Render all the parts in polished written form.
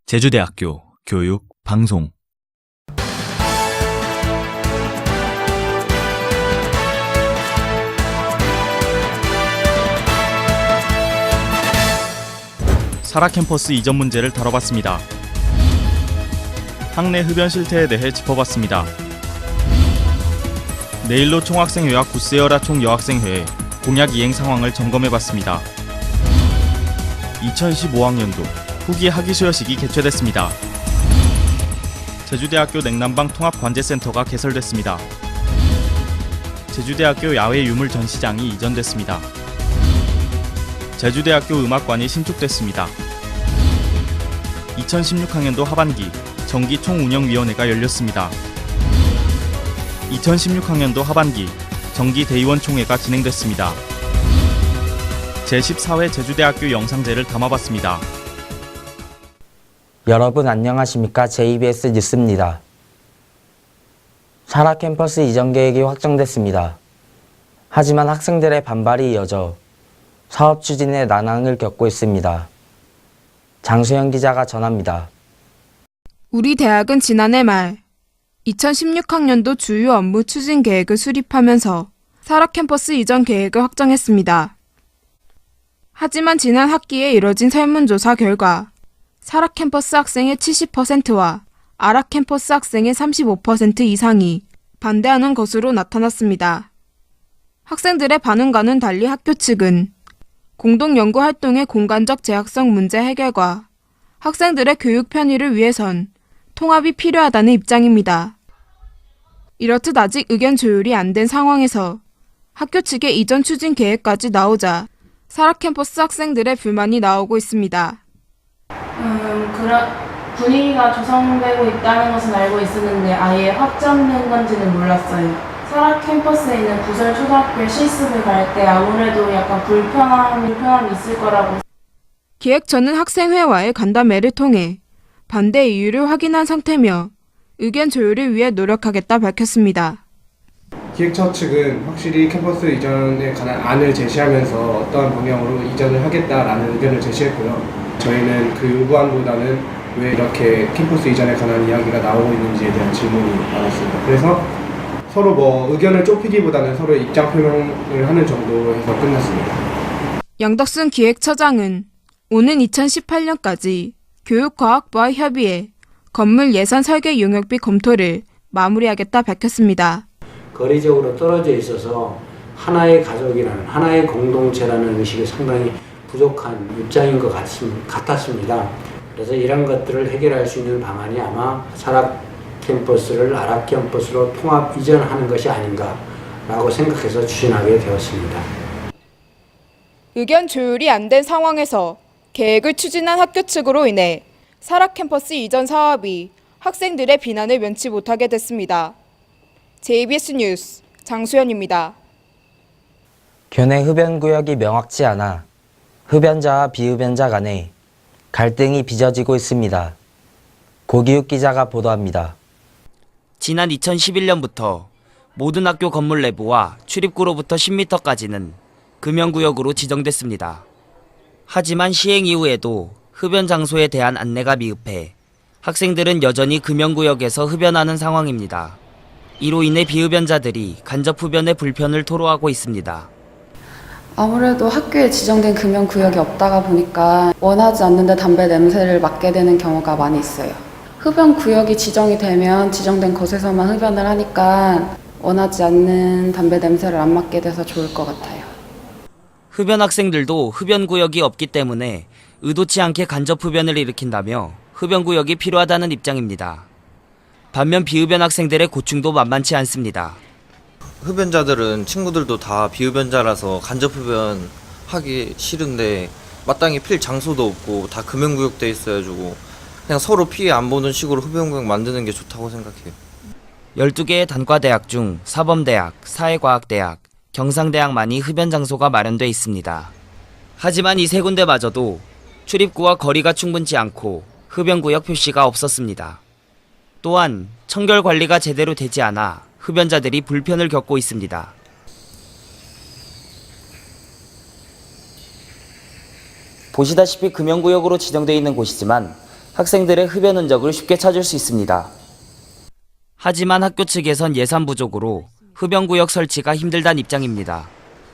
제주대학교 교육 방송 사라 캠퍼스 이전 문제를 다뤄봤습니다. 학내 흡연 실태에 대해 짚어봤습니다. 내일로 총학생회와 굿세어라 총여학생회의 공약 이행 상황을 점검해봤습니다. 2015학년도 후기 학위 수여식이 개최됐습니다. 제주대학교 냉난방 통합관제센터가 개설됐습니다. 제주대학교 야외 유물 전시장이 이전됐습니다. 제주대학교 음악관이 신축됐습니다. 2016학년도 하반기 정기 총운영위원회가 열렸습니다. 2016학년도 하반기 정기 대의원 총회가 진행됐습니다. 제14회 제주대학교 영상제를 담아봤습니다. 여러분 안녕하십니까? JBS 뉴스입니다. 사라 캠퍼스 이전 계획이 확정됐습니다. 하지만 학생들의 반발이 이어져 사업 추진에 난항을 겪고 있습니다. 장수현 기자가 전합니다. 우리 대학은 지난해 말 2016학년도 주요 업무 추진 계획을 수립하면서 사라 캠퍼스 이전 계획을 확정했습니다. 하지만 지난 학기에 이뤄진 설문조사 결과 사라 캠퍼스 학생의 70%와 아라 캠퍼스 학생의 35% 이상이 반대하는 것으로 나타났습니다. 학생들의 반응과는 달리 학교 측은 공동연구활동의 공간적 제약성 문제 해결과 학생들의 교육 편의를 위해선 통합이 필요하다는 입장입니다. 이렇듯 아직 의견 조율이 안 된 상황에서 학교 측의 이전 추진 계획까지 나오자 사라 캠퍼스 학생들의 불만이 나오고 있습니다. 그런 분위기가 조성되고 있다는 것은 알고 있었는데 아예 확정된 건지는 몰랐어요. 사라 캠퍼스에 있는 부설 초등학교에 실습을 갈 때 아무래도 약간 불편함이 있을 거라고. 기획처는 학생회와의 간담회를 통해 반대 이유를 확인한 상태며 의견 조율을 위해 노력하겠다 밝혔습니다. 기획처 측은 확실히 캠퍼스 이전에 관한 안을 제시하면서 어떠한 방향으로 이전을 하겠다라는 의견을 제시했고요. 저희는 그 요구안보다는 왜 이렇게 캠퍼스 이전에 관한 이야기가 나오고 있는지에 대한 질문이 많았습니다. 그래서 서로 의견을 좁히기보다는 서로 입장 표명을 하는 정도로 해서 끝났습니다. 양덕순 기획처장은 오는 2018년까지 교육과학부와 협의해 건물 예산 설계 용역비 검토를 마무리하겠다 밝혔습니다. 거리적으로 떨어져 있어서 하나의 가족이라는, 하나의 공동체라는 의식이 상당히 부족한 입장인 것 같았습니다. 그래서 이런 것들을 해결할 수 있는 방안이 아마 사라 캠퍼스를 아라 캠퍼스로 통합 이전하는 것이 아닌가라고 생각해서 추진하게 되었습니다. 의견 조율이 안 된 상황에서 계획을 추진한 학교 측으로 인해 사라 캠퍼스 이전 사업이 학생들의 비난을 면치 못하게 됐습니다. JBS 뉴스 장수현입니다. 교내 흡연구역이 명확치 않아 흡연자와 비흡연자 간에 갈등이 빚어지고 있습니다. 고기욱 기자가 보도합니다. 지난 2011년부터 모든 학교 건물 내부와 출입구로부터 10m까지는 금연구역으로 지정됐습니다. 하지만 시행 이후에도 흡연 장소에 대한 안내가 미흡해 학생들은 여전히 금연구역에서 흡연하는 상황입니다. 이로 인해 비흡연자들이 간접 흡연의 불편을 토로하고 있습니다. 아무래도 학교에 지정된 금연구역이 없다가 보니까 원하지 않는데 담배 냄새를 맡게 되는 경우가 많이 있어요. 흡연구역이 지정이 되면 지정된 곳에서만 흡연을 하니까 원하지 않는 담배 냄새를 안 맡게 돼서 좋을 것 같아요. 흡연 학생들도 흡연구역이 없기 때문에 의도치 않게 간접 흡연을 일으킨다며 흡연구역이 필요하다는 입장입니다. 반면 비흡연 학생들의 고충도 만만치 않습니다. 흡연자들은 친구들도 다 비흡연자라서 간접 흡연 하기 싫은데 마땅히 필 장소도 없고 다 금연구역 돼 있어가지고 그냥 서로 피해 안 보는 식으로 흡연구역 만드는 게 좋다고 생각해요. 12개의 단과대학 중 사범대학, 사회과학대학, 경상대학만이 흡연 장소가 마련돼 있습니다. 하지만 이 세 군데마저도 출입구와 거리가 충분치 않고 흡연구역 표시가 없었습니다. 또한 청결 관리가 제대로 되지 않아 흡연자들이 불편을 겪고 있습니다. 보시다시피 금연구역으로 지정되어 있는 곳이지만 학생들의 흡연 흔적을 쉽게 찾을 수 있습니다. 하지만 학교 측에선 예산 부족으로 흡연구역 설치가 힘들다는 입장입니다.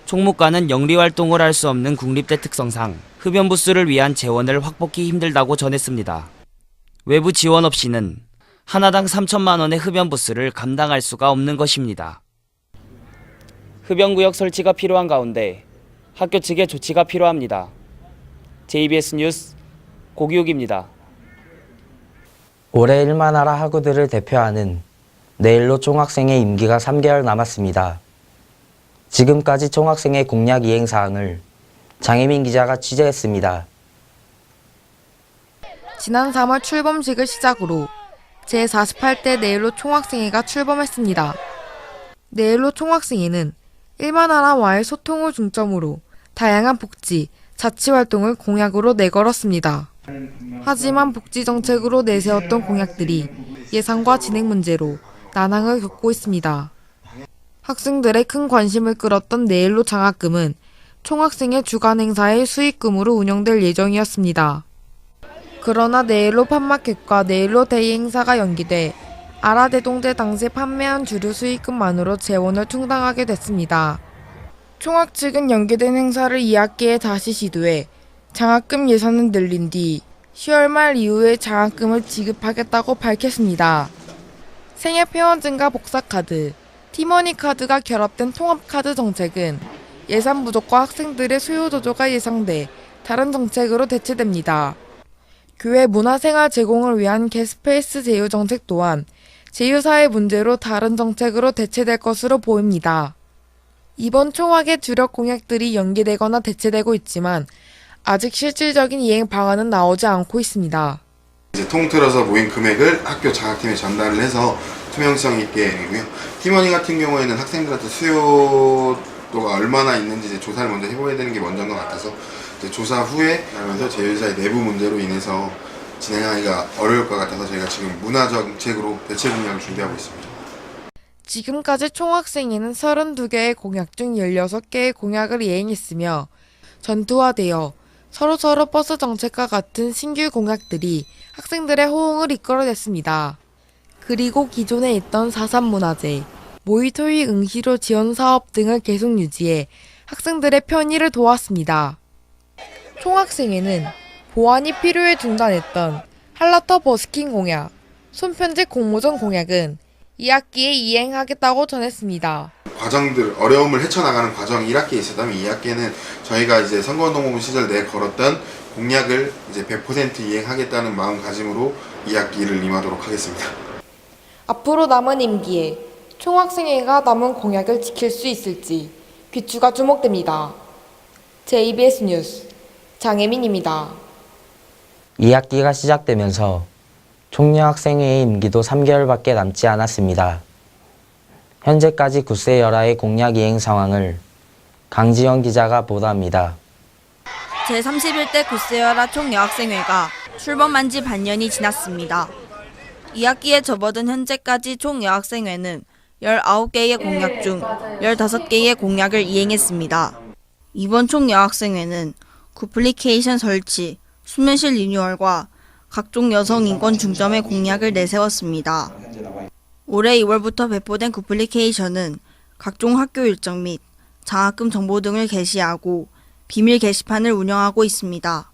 총무과는 영리활동을 할 수 없는 국립대 특성상 흡연 부스를 위한 재원을 확보하기 힘들다고 전했습니다. 외부 지원 없이는 하나당 3천만 원의 흡연 부스를 감당할 수가 없는 것입니다. 흡연구역 설치가 필요한 가운데 학교 측의 조치가 필요합니다. JBS 뉴스 고기욱입니다. 올해 일만하라 학우들을 대표하는 내일로 총학생의 임기가 3개월 남았습니다. 지금까지 총학생의 공약 이행 사항을 장혜민 기자가 취재했습니다. 지난 3월 출범식을 시작으로 제48대 내일로 총학생회가 출범했습니다. 내일로 총학생회는 일만하라와의 소통을 중점으로 다양한 복지, 자치활동을 공약으로 내걸었습니다. 하지만 복지정책으로 내세웠던 공약들이 예산과 진행 문제로 난항을 겪고 있습니다. 학생들의 큰 관심을 끌었던 내일로 장학금은 총학생회 주간 행사의 수익금으로 운영될 예정이었습니다. 그러나 내일로 팝마켓과 내일로 데이 행사가 연기돼 아라대동대 당시 판매한 주류 수익금만으로 재원을 충당하게 됐습니다. 총학 측은 연기된 행사를 2학기에 다시 시도해 장학금 예산을 늘린 뒤 10월 말 이후에 장학금을 지급하겠다고 밝혔습니다. 생애회원증과 복사카드, 티머니 카드가 결합된 통합카드 정책은 예산 부족과 학생들의 수요 조조가 예상돼 다른 정책으로 대체됩니다. 교회 문화생활 제공을 위한 게스페이스 제휴 정책 또한 제휴사의 문제로 다른 정책으로 대체될 것으로 보입니다. 이번 총학의 주력 공약들이 연기되거나 대체되고 있지만 아직 실질적인 이행 방안은 나오지 않고 있습니다. 이제 통틀어서 모인 금액을 학교 장학팀에 전달을 해서 투명성 있게 이고요. 팀원이 같은 경우에는 학생들한테 수요도가 얼마나 있는지 이제 조사를 먼저 해봐야 되는 게 먼저인 것 같아서 이제 조사 후에 하면서 제휴사의 내부 문제로 인해서 진행하기가 어려울 것 같아서 저희가 지금 문화정책으로 대체 공약을 준비하고 있습니다. 지금까지 총학생회는 32개의 공약 중 16개의 공약을 이행했으며 전투화되어 서로서로 버스 정책과 같은 신규 공약들이 학생들의 호응을 이끌어냈습니다. 그리고 기존에 있던 4.3문화재, 모의토익 응시로 지원 사업 등을 계속 유지해 학생들의 편의를 도왔습니다. 총학생회는 보완이 필요해 중단했던 할라터 버스킹 공약, 손편집 공모전 공약은 2학기에 이행하겠다고 전했습니다. 과정들, 어려움을 헤쳐나가는 과정이 1학기에 있었다면 2학기에는 저희가 이제 선거운동본 시절 내 걸었던 공약을 이제 100% 이행하겠다는 마음가짐으로 2학기를 임하도록 하겠습니다. 앞으로 남은 임기에 총학생회가 남은 공약을 지킬 수 있을지 귀추가 주목됩니다. JBS 뉴스 장혜민입니다. 2학기가 시작되면서 총여학생회의 임기도 3개월밖에 남지 않았습니다. 현재까지 구세여라의 공약 이행 상황을 강지영 기자가 보도합니다. 제31대 구세여라 총여학생회가 출범한 지 반년이 지났습니다. 2학기에 접어든 현재까지 총여학생회는 19개의 공약 중 15개의 공약을 이행했습니다. 이번 총여학생회는 구플리케이션 설치, 수면실 리뉴얼과 각종 여성 인권 중점의 공약을 내세웠습니다. 올해 2월부터 배포된 구플리케이션은 각종 학교 일정 및 장학금 정보 등을 게시하고 비밀 게시판을 운영하고 있습니다.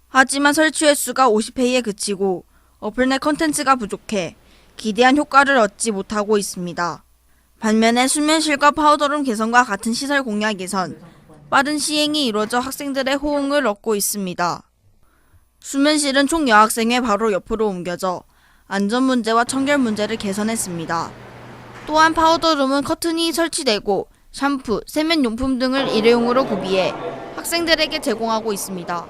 하지만 설치 횟수가 50회에 그치고 어플 내 컨텐츠가 부족해 기대한 효과를 얻지 못하고 있습니다. 반면에 수면실과 파우더룸 개선과 같은 시설 공약에선 빠른 시행이 이루어져 학생들의 호응을 얻고 있습니다. 수면실은 총여학생회 바로 옆으로 옮겨져 안전 문제와 청결 문제를 개선했습니다. 또한 파우더룸은 커튼이 설치되고 샴푸, 세면용품 등을 일회용으로 구비해 학생들에게 제공하고 있습니다.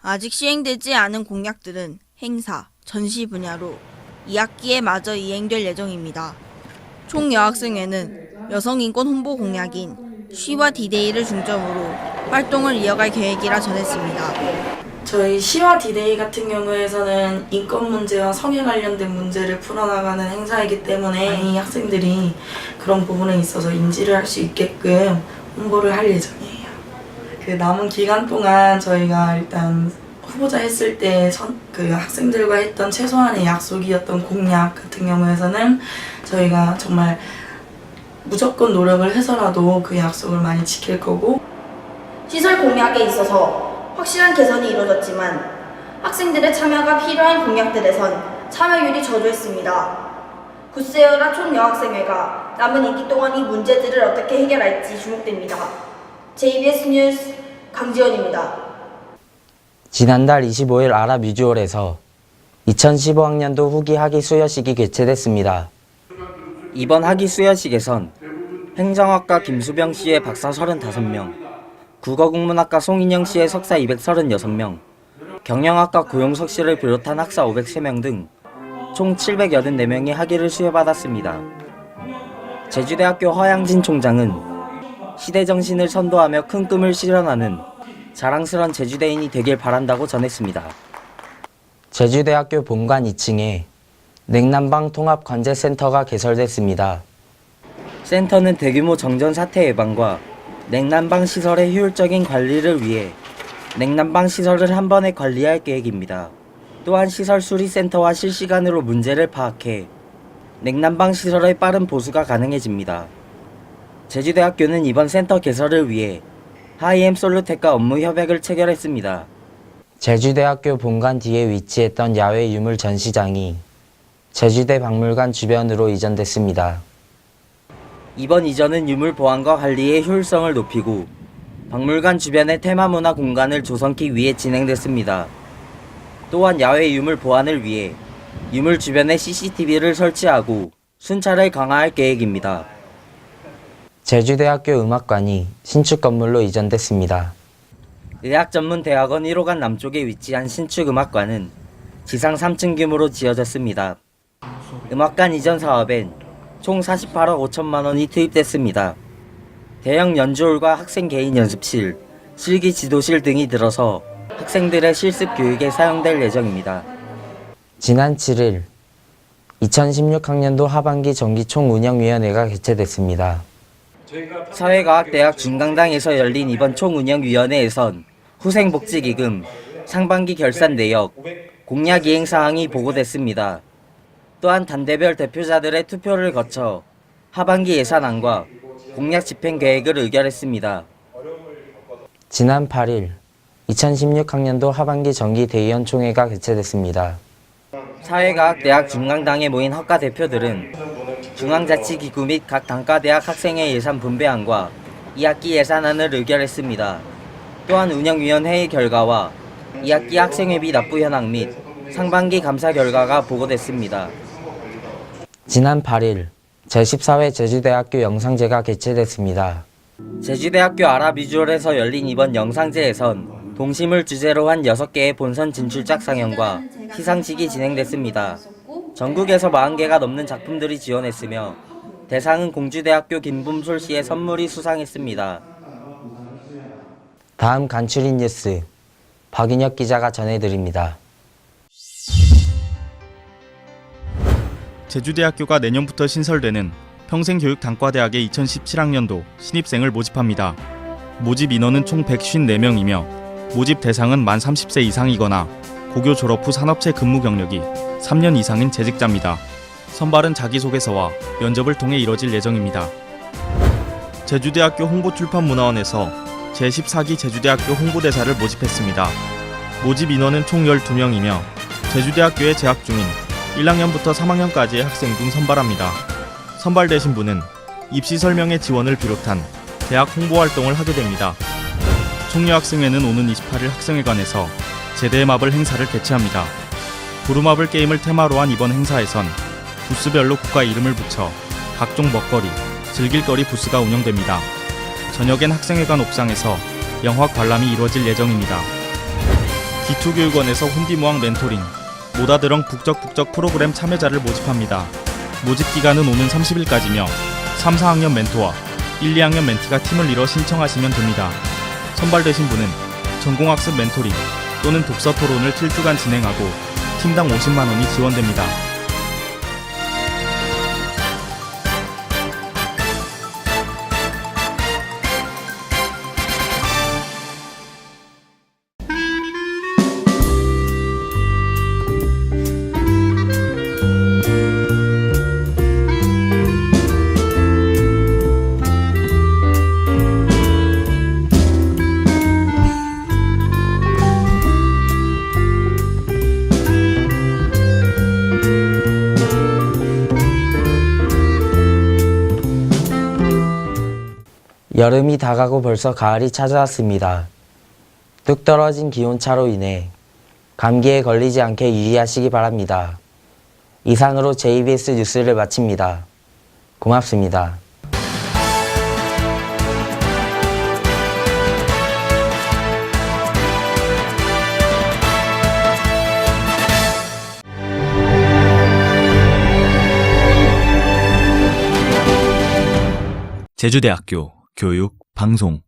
아직 시행되지 않은 공약들은 행사, 전시 분야로 2학기에 마저 이행될 예정입니다. 총여학생회는 여성인권 홍보 공약인 쉬와 디데이를 중점으로 활동을 이어갈 계획이라 전했습니다. 저희 시와 디데이 같은 경우에서는 인권 문제와 성에 관련된 문제를 풀어나가는 행사이기 때문에 많이 학생들이 그런 부분에 있어서 인지를 할 수 있게끔 홍보를 할 예정이에요. 그 남은 기간 동안 저희가 일단 후보자 했을 때 그 학생들과 했던 최소한의 약속이었던 공약 같은 경우에서는 저희가 정말 무조건 노력을 해서라도 그 약속을 많이 지킬 거고, 시설 공약에 있어서 확실한 개선이 이루어졌지만 학생들의 참여가 필요한 공약들에선 참여율이 저조했습니다. 굿세어라 총여학생회가 남은 임기 동안 이 문제들을 어떻게 해결할지 주목됩니다. JBS 뉴스 강지원입니다. 지난달 25일 아랍뮤지컬에서 2015학년도 후기 학위 수여식이 개최됐습니다. 이번 학위 수여식에선 행정학과 김수병 씨의 박사 35명, 국어국문학과 송인영 씨의 석사 236명, 경영학과 고용석 씨를 비롯한 학사 503명 등 총 784명이 학위를 수여받았습니다. 제주대학교 허양진 총장은 시대정신을 선도하며 큰 꿈을 실현하는 자랑스런 제주대인이 되길 바란다고 전했습니다. 제주대학교 본관 2층에 냉난방 통합관제센터가 개설됐습니다. 센터는 대규모 정전 사태 예방과 냉난방 시설의 효율적인 관리를 위해 냉난방 시설을 한 번에 관리할 계획입니다. 또한 시설 수리센터와 실시간으로 문제를 파악해 냉난방 시설의 빠른 보수가 가능해집니다. 제주대학교는 이번 센터 개설을 위해 하이엠솔루텍과 업무 협약을 체결했습니다. 제주대학교 본관 뒤에 위치했던 야외 유물 전시장이 제주대 박물관 주변으로 이전됐습니다. 이번 이전은 유물 보안과 관리의 효율성을 높이고 박물관 주변의 테마문화 공간을 조성하기 위해 진행됐습니다. 또한 야외 유물 보안을 위해 유물 주변에 CCTV를 설치하고 순찰을 강화할 계획입니다. 제주대학교 음악관이 신축 건물로 이전됐습니다. 의학전문대학원 1호관 남쪽에 위치한 신축 음악관은 지상 3층 규모로 지어졌습니다. 음악관 이전 사업엔 총 48억 5천만 원이 투입됐습니다. 대형 연주홀과 학생 개인 연습실, 실기 지도실 등이 들어서 학생들의 실습 교육에 사용될 예정입니다. 지난 7일 2016학년도 하반기 정기총운영위원회가 개최됐습니다. 사회과학대학 중강당에서 열린 이번 총운영위원회에선 후생복지기금, 상반기 결산 내역, 공약 이행 사항이 보고됐습니다. 또한 단대별 대표자들의 투표를 거쳐 하반기 예산안과 공약 집행 계획을 의결했습니다. 지난 8일 2016학년도 하반기 정기대의원총회가 개최됐습니다. 사회과학대학 중강당에 모인 학과 대표들은 중앙자치기구 및 각 단과대학 학생회 예산 분배안과 2학기 예산안을 의결했습니다. 또한 운영위원회의 결과와 2학기 학생회비 납부 현황 및 상반기 감사 결과가 보고됐습니다. 지난 8일 제14회 제주대학교 영상제가 개최됐습니다. 제주대학교 아랍뮤지컬에서 열린 이번 영상제에선 동심을 주제로 한 6개의 본선 진출작 상영과 시상식이 진행됐습니다. 전국에서 40개가 넘는 작품들이 지원했으며 대상은 공주대학교 김범솔 씨의 선물이 수상했습니다. 다음 간추린 뉴스 박인혁 기자가 전해드립니다. 제주대학교가 내년부터 신설되는 평생교육단과대학의 2017학년도 신입생을 모집합니다. 모집 인원은 총 154명이며 모집 대상은 만 30세 이상이거나 고교 졸업 후 산업체 근무 경력이 3년 이상인 재직자입니다. 선발은 자기소개서와 면접을 통해 이뤄질 예정입니다. 제주대학교 홍보출판문화원에서 제14기 제주대학교 홍보대사를 모집했습니다. 모집 인원은 총 12명이며 제주대학교에 재학 중인 1학년부터 3학년까지의 학생 중 선발합니다. 선발되신 분은 입시 설명회 지원을 비롯한 대학 홍보활동을 하게 됩니다. 총여학생회는 오는 28일 학생회관에서 제대의 마블 행사를 개최합니다. 부루마블 게임을 테마로 한 이번 행사에선 부스별로 국가 이름을 붙여 각종 먹거리, 즐길거리 부스가 운영됩니다. 저녁엔 학생회관 옥상에서 영화 관람이 이루어질 예정입니다. 기초교육원에서 혼비모학 멘토링, 모다드렁 북적북적 프로그램 참여자를 모집합니다. 모집 기간은 오는 30일까지며 3, 4학년 멘토와 1, 2학년 멘티가 팀을 이뤄 신청하시면 됩니다. 선발되신 분은 전공학습 멘토링 또는 독서 토론을 7주간 진행하고 팀당 50만 원이 지원됩니다. 여름이 다가고 벌써 가을이 찾아왔습니다. 뚝 떨어진 기온차로 인해 감기에 걸리지 않게 유의하시기 바랍니다. 이상으로 JBS 뉴스를 마칩니다. 고맙습니다. 제주대학교 교육 방송